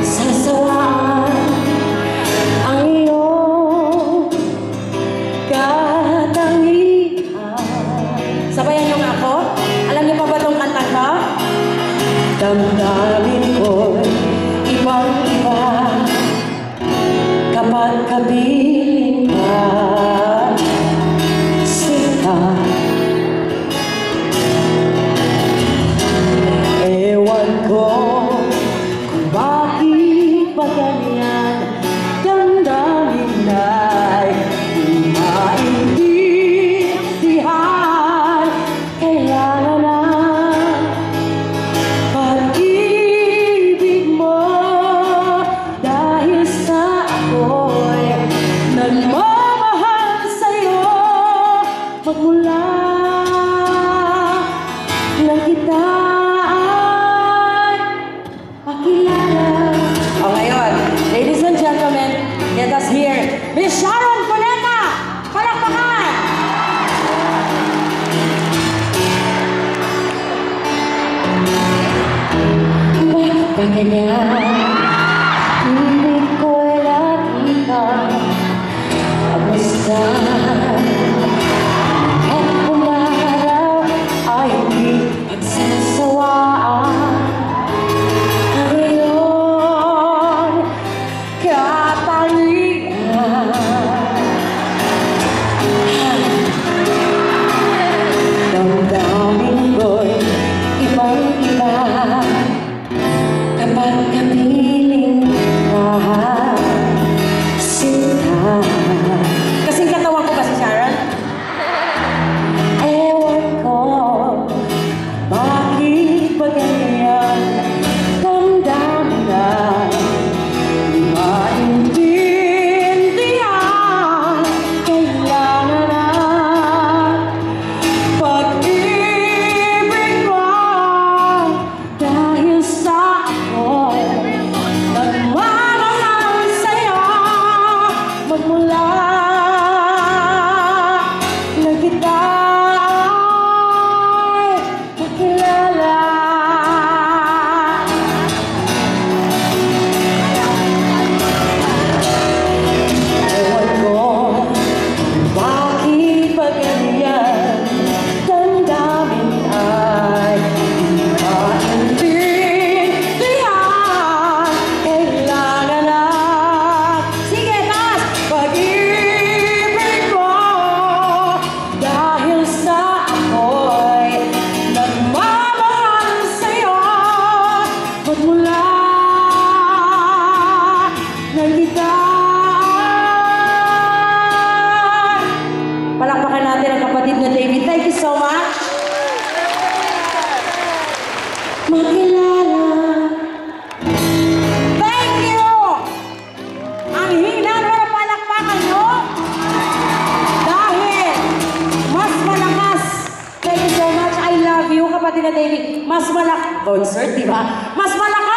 sasawaan ang iyong katangian. Sabayan niyo nga ako. Alam niyo pa ba itong kantang ko? Damdamin ko'y ibang-iba kapag kapiling ka, sinta. Ewan ko kung bakit ba ganyan, damdamin ay di maintindihan. Kailangan na pag-ibig mo dahil sa ako'y nagmamahal sa'yo. Magmula nang kita ay makilala. O ngayon, ladies and gentlemen, let us hear Miss Sharon Cuneta! Palakpakan! Bakit ba ganyan? Ibig ko'y lagi kang kamustahan. At umaraw ay hindi pagsasawaan ang iyong katangian. Damdamin ko'y ibang-iba kapag kapiling ka, sinta. Kasing katawan ko ba si Sharon? Ewan ko bakit ba ganyan, damdamin na di maintindihan. Kailangan na pag-ibig mo dahil sa ako'y nagmamahal sa'yo. Magmula na kita ay makilala. Ewan ko bakit ba ganyan, damdamin ay di maintindihan. Kailangan na, sige taas, pag-ibig mo dahil sa ako'y nagmamahal sa'yo. Magmula nang kita. Palakpakan natin ang kapatid na David. Thank you so much. Makilala. Thank you! Ang hina na palakpakan nyo dahil mas malakas. Thank you so much. I love you, kapatid na David. Mas malakas. Concert, di ba? Mas malakas